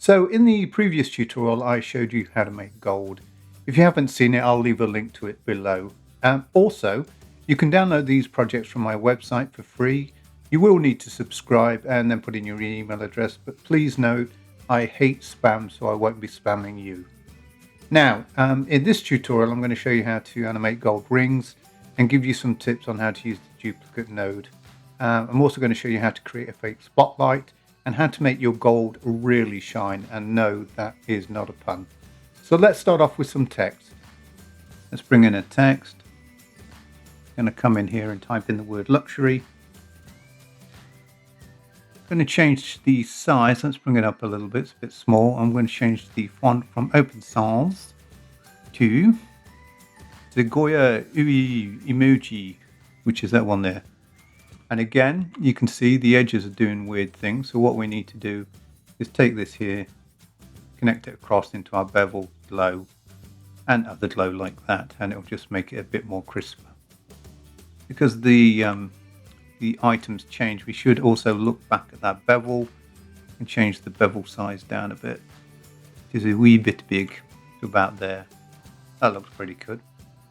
So in the previous tutorial, I showed you how to make gold. If you haven't seen it, I'll leave a link to it below. Also, you can download these projects from my website for free. You will need to subscribe and then put in your email address, but please note, I hate spam, so I won't be spamming you. Now, in this tutorial, I'm going to show you how to animate gold rings and give you some tips on how to use the duplicate node. I'm also going to show you how to create a fake spotlight and how to make your gold really shine, and no, that is not a pun. So let's start off with some text. Let's bring in a text. I'm going to come in here and type in the word luxury. I'm going to change the size. Let's bring it up a little bit. It's a bit small. I'm going to change the font from Open Sans to the Goya Ui emoji, which is that one there. And again, you can see the edges are doing weird things. So what we need to do is take this here, connect it across into our bevel glow and other glow like that, and it'll just make it a bit more crisper. Because the items change, we should also look back at that bevel and change the bevel size down a bit. It is a wee bit big, to about there. That looks pretty good.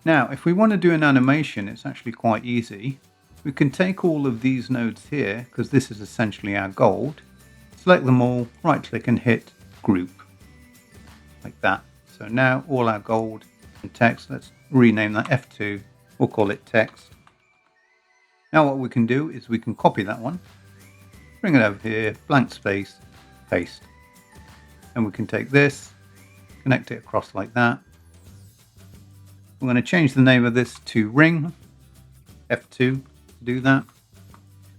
Now, if we want to do an animation, it's actually quite easy. We can take all of these nodes here, because this is essentially our gold, select them all, right click and hit group, like that. So now all our gold and text, let's rename that F2, we'll call it text. Now what we can do is we can copy that one, bring it over here, blank space, paste. And we can take this, connect it across like that. We're going to change the name of this to ring, F2. Do that.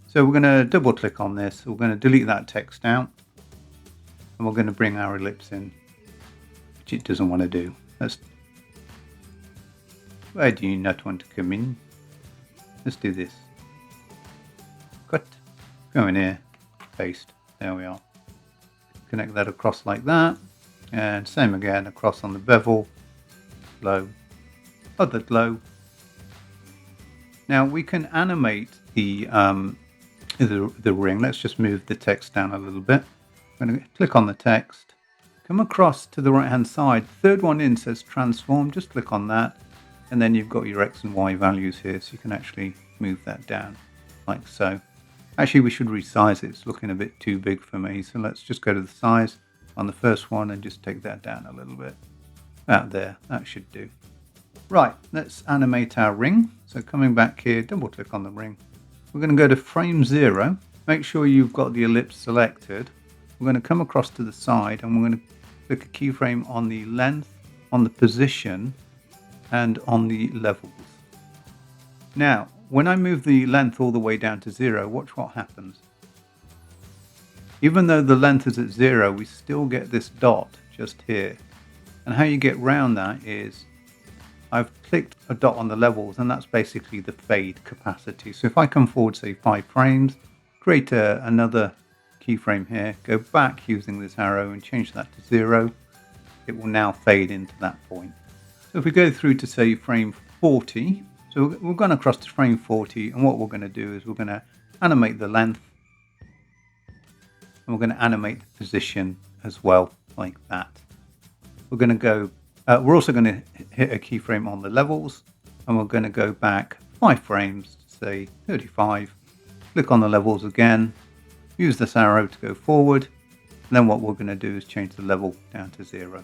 So we're going to double click on this. We're going to delete that text out, and we're going to bring our ellipse in, which it doesn't want to do. Why do you not want to come in? Let's do this. Cut. Go in here. Paste. There we are. Connect that across like that, and same again across on the bevel. Glow. Other glow. Now we can animate the ring. Let's just move the text down a little bit. I'm going to click on the text, come across to the right hand side. Third one in says transform. Just click on that, and then you've got your X and Y values here, so you can actually move that down like so. Actually, we should resize it. It's looking a bit too big for me, so let's just go to the size on the first one and just take that down a little bit. About there, that should do. Right, let's animate our ring. So coming back here, double click on the ring. We're going to go to frame 0. Make sure you've got the ellipse selected. We're going to come across to the side, and we're going to click a keyframe on the length, on the position, and on the levels. Now, when I move the length all the way down to 0, watch what happens. Even though the length is at 0, we still get this dot just here. And how you get round that is, I've clicked a dot on the levels, and that's basically the fade capacity. So if I come forward, say 5 frames, create another keyframe here, go back using this arrow and change that to 0, it will now fade into that point. So if we go through to say frame 40, so we're going across to frame 40, and what we're going to do is we're going to animate the length, and we're going to animate the position as well, like that. We're going to go we're also going to hit a keyframe on the levels, and we're going to go back 5 frames to say 35. Click on the levels again, use this arrow to go forward, and then what we're going to do is change the level down to 0.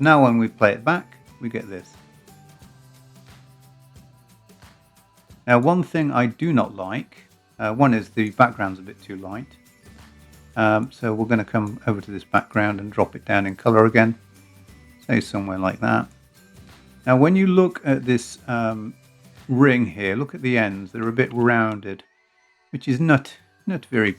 Now when we play it back, we get this. Now one thing I do not like, one is the background's a bit too light. So we're going to come over to this background and drop it down in color again. Say somewhere like that. Now when you look at this ring here, look at the ends. They're a bit rounded, which is not very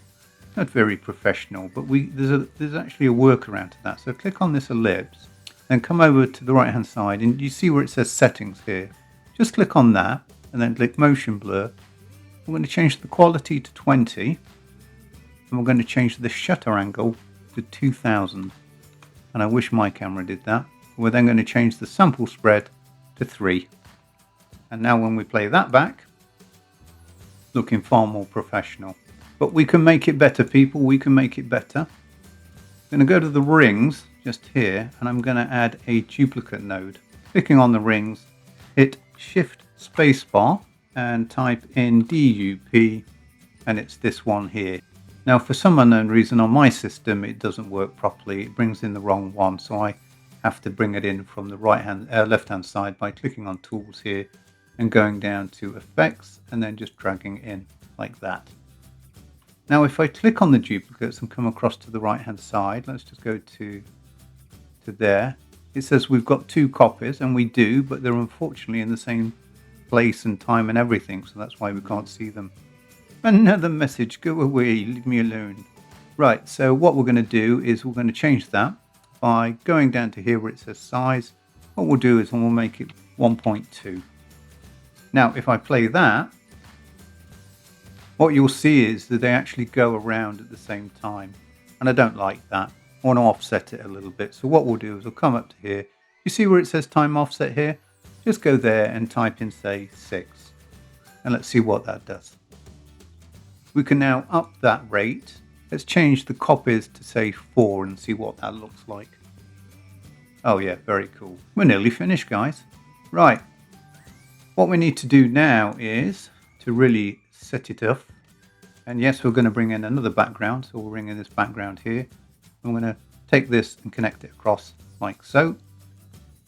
professional. But there's actually a workaround to that. So click on this ellipse, then come over to the right hand side, and you see where it says settings here. Just click on that, and then click motion blur. We're going to change the quality to 20, and we're going to change the shutter angle to 2000. And I wish my camera did that. We're then going to change the sample spread to 3. And now when we play that back, looking far more professional. But we can make it better, people. We can make it better. I'm I'm going to go to the rings just here, and I'm going to add a duplicate node. Clicking on the rings, hit Shift Spacebar and type in DUP, and it's this one here. Now, for some unknown reason on my system, it doesn't work properly. It brings in the wrong one, so I have to bring it in from the left-hand side by clicking on Tools here and going down to Effects and then just dragging it in like that. Now, if I click on the duplicates and come across to the right-hand side, let's just go to there. It says we've got 2 copies, and we do, but they're unfortunately in the same place and time and everything, so that's why we can't see them. Another message, go away, leave me alone. Right, so what we're going to do is we're going to change that by going down to here where it says size. What we'll do is we'll make it 1.2. Now, if I play that, what you'll see is that they actually go around at the same time. And I don't like that. I want to offset it a little bit. So what we'll do is we'll come up to here. You see where it says time offset here? Just go there and type in, say, 6. And let's see what that does. We can now up that rate. Let's change the copies to, say, 4 and see what that looks like. Oh yeah, very cool. We're nearly finished, guys. Right. What we need to do now is to really set it up. And yes, we're going to bring in another background. So we'll bring in this background here. I'm going to take this and connect it across like so.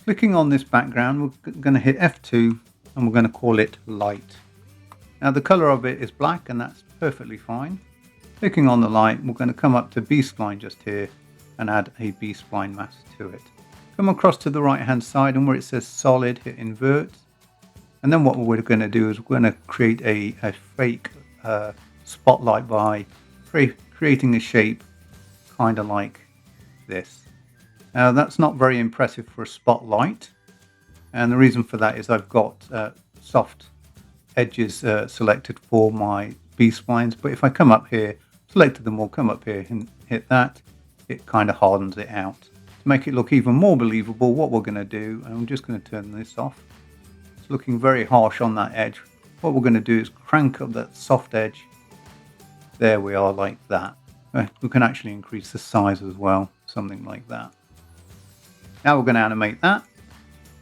Clicking on this background, we're going to hit F2 and we're going to call it light. Now the color of it is black, and that's perfectly fine. Clicking on the light, we're going to come up to B-spline just here and add a B-spline mask to it. Come across to the right hand side, and where it says solid, hit invert. And then what we're going to do is we're going to create a fake spotlight by creating a shape kind of like this. Now that's not very impressive for a spotlight, and the reason for that is I've got soft edges selected for my B-splines, but if I come up here, selected them all, come up here and hit that, it kind of hardens it out. To make it look even more believable, what we're going to do, and I'm just going to turn this off, it's looking very harsh on that edge. What we're going to do is crank up that soft edge. There we are, like that. We can actually increase the size as well, something like that. Now we're going to animate that.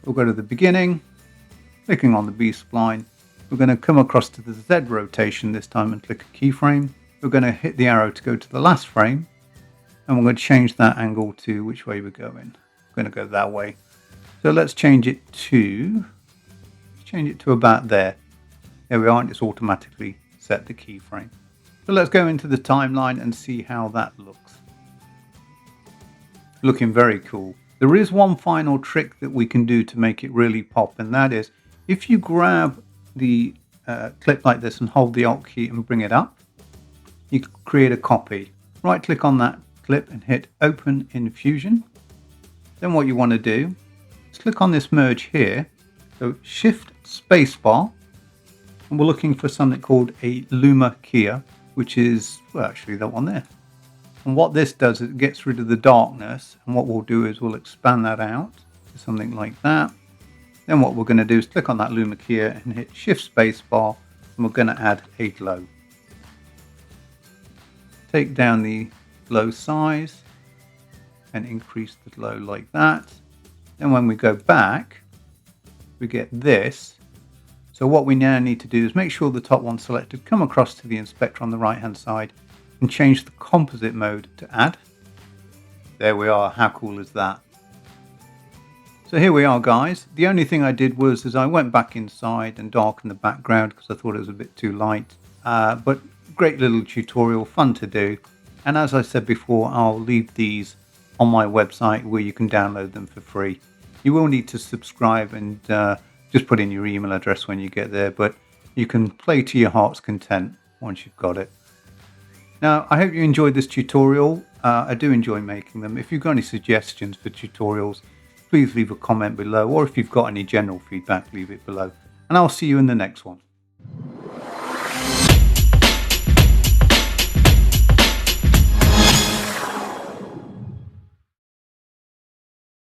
We'll go to the beginning, clicking on the B-spline. We're going to come across to the Z rotation this time and click a keyframe. We're going to hit the arrow to go to the last frame, and we're going to change that angle to which way we're going. We're going to go that way. So let's change it to about there. There we are, and it's automatically set the keyframe. So let's go into the timeline and see how that looks. Looking very cool. There is one final trick that we can do to make it really pop, and that is if you grab the clip like this and hold the Alt key and bring it up, you can create a copy. Right click on that clip and hit Open in Fusion. Then what you want to do is click on this merge here. So Shift Spacebar, and we're looking for something called a Luma Kia, which is, well, actually that one there. And what this does is it gets rid of the darkness, and what we'll do is we'll expand that out to something like that. Then what we're going to do is click on that Luma Kia and hit Shift Spacebar, and we're going to add a glow. Take down the glow size and increase the glow like that. Then when we go back, we get this. So what we now need to do is make sure the top one's selected, come across to the inspector on the right hand side and change the composite mode to add. There we are. How cool is that? So here we are, guys. The only thing I did was I went back inside and darkened the background because I thought it was a bit too light. But great little tutorial, fun to do. And as I said before, I'll leave these on my website where you can download them for free. You will need to subscribe and just put in your email address when you get there, but you can play to your heart's content once you've got it. Now, I hope you enjoyed this tutorial. I do enjoy making them. If you've got any suggestions for tutorials, please leave a comment below, or if you've got any general feedback, leave it below. And I'll see you in the next one.